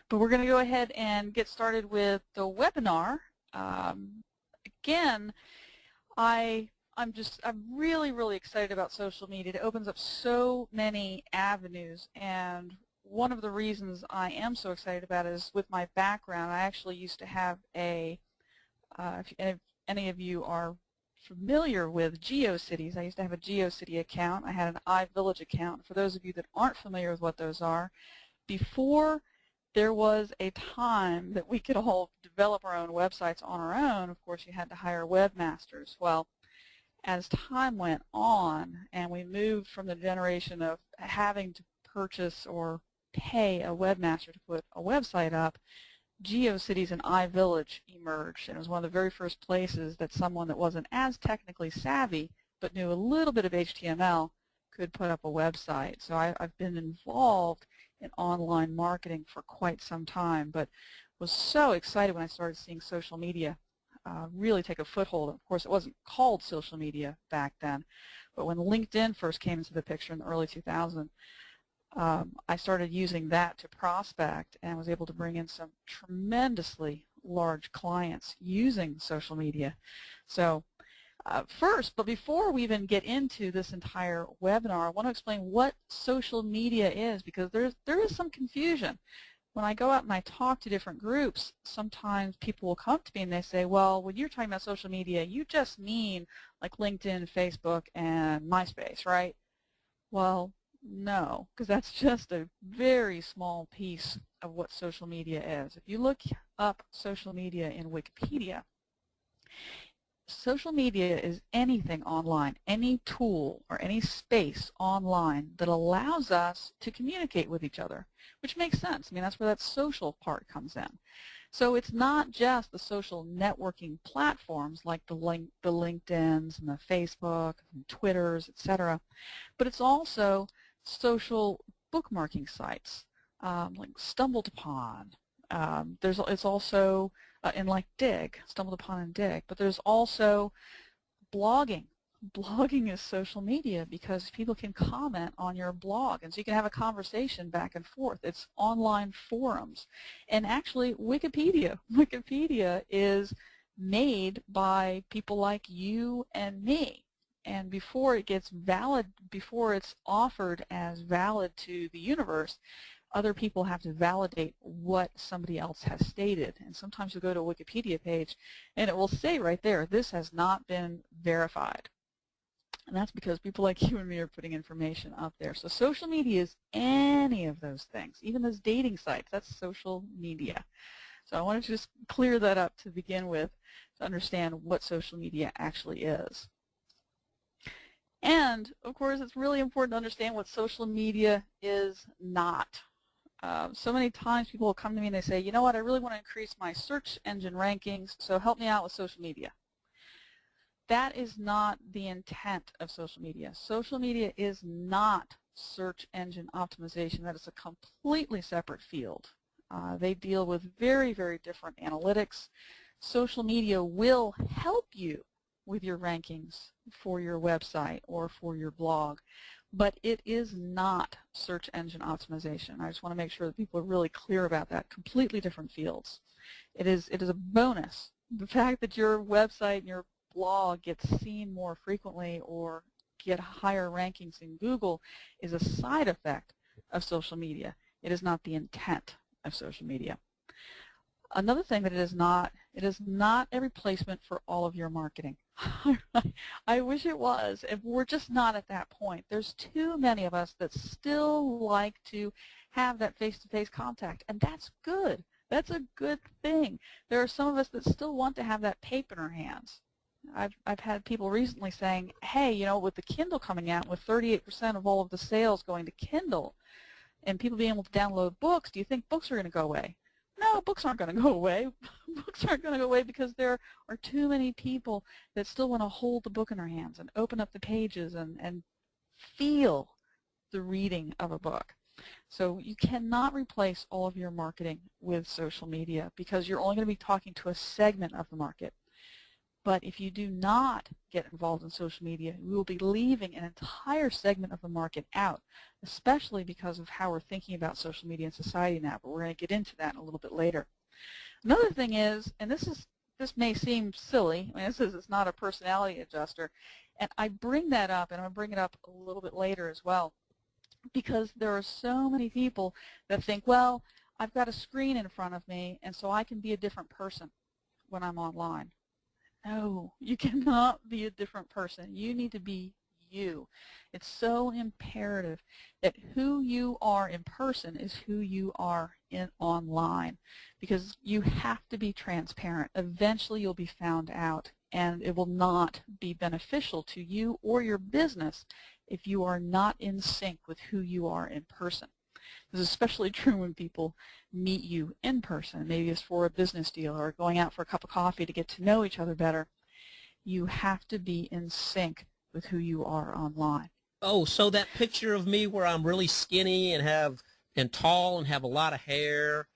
But we're going to go ahead and get started with the webinar. Again, I'm really excited about social media. It opens up so many avenues, and one of the reasons I am so excited about it is with my background. I actually used to have a, if any of you are familiar with GeoCities, I used to have a GeoCity account. I had an iVillage account. For those of you that aren't familiar with what those are, before there was a time that we could all develop our own websites on our own, of course you had to hire webmasters. Well, as time went on and we moved from the generation of having to purchase or pay a webmaster to put a website up, GeoCities and iVillage emerged, and it was one of the very first places that someone that wasn't as technically savvy but knew a little bit of HTML could put up a website. So I've been involved in online marketing for quite some time, but was so excited when I started seeing social media really take a foothold. Of course, it wasn't called social media back then, but when LinkedIn first came into the picture in the early 2000s, I started using that to prospect and was able to bring in some tremendously large clients using social media. So but before we even get into this entire webinar, I want to explain what social media is, because there is some confusion. When I go out and I talk to different groups, sometimes people will come up to me and they say, well, when you're talking about social media, you just mean like LinkedIn, Facebook, and MySpace, right? Well, no, because that's just a very small piece of what social media is. If you look up social media in Wikipedia, social media is anything online, any tool or any space online that allows us to communicate with each other, which makes sense. I mean, that's where that social part comes in. So it's not just the social networking platforms like the LinkedIn's and the Facebook and Twitters, etc., but it's also social bookmarking sites like Stumbled Upon. It's also in like Dig, Stumbled Upon and Dig, but there's also blogging. Blogging is social media because people can comment on your blog, and so you can have a conversation back and forth. It's online forums. And actually Wikipedia is made by people like you and me. And before it's offered as valid to the universe, other people have to validate what somebody else has stated. And sometimes you'll go to a Wikipedia page and it will say right there, this has not been verified. And that's because people like you and me are putting information up there. So social media is any of those things, even those dating sites, that's social media. So I wanted to just clear that up to begin with to understand what social media actually is. And, of course, it's really important to understand what social media is not. So many times people will come to me and they say, you know what, I really want to increase my search engine rankings, so help me out with social media. That is not the intent of social media. Social media is not search engine optimization. That is a completely separate field. They deal with very, very different analytics. Social media will help you with your rankings for your website or for your blog, but it is not search engine optimization. I just want to make sure that people are really clear about that. Completely different fields. It is a bonus. The fact that your website and your blog gets seen more frequently or get higher rankings in Google is a side effect of social media. It is not the intent of social media. Another thing that it is not a replacement for all of your marketing. I wish it was, and we're just not at that point. There's too many of us that still like to have that face-to-face contact, and that's good. That's a good thing. There are some of us that still want to have that paper in our hands. I've had people recently saying, hey, you know, with the Kindle coming out, with 38% of all of the sales going to Kindle, and people being able to download books, do you think books are going to go away? No, books aren't going to go away. Books aren't going to go away because there are too many people that still want to hold the book in their hands and open up the pages and feel the reading of a book. So you cannot replace all of your marketing with social media because you're only going to be talking to a segment of the market. But if you do not get involved in social media, we will be leaving an entire segment of the market out, especially because of how we're thinking about social media in society now, but we're going to get into that a little bit later. Another thing is, and this may seem silly, I mean, it's not a personality adjuster, and I bring that up, and I'll bring it up a little bit later as well, because there are so many people that think, well, I've got a screen in front of me, and so I can be a different person when I'm online. No, you cannot be a different person. You need to be you. It's so imperative that who you are in person is who you are online, because you have to be transparent. Eventually you'll be found out, and it will not be beneficial to you or your business if you are not in sync with who you are in person. This is especially true when people meet you in person. Maybe it's for a business deal or going out for a cup of coffee to get to know each other better. You have to be in sync with who you are online. Oh, so that picture of me where I'm really skinny and tall and have a lot of hair,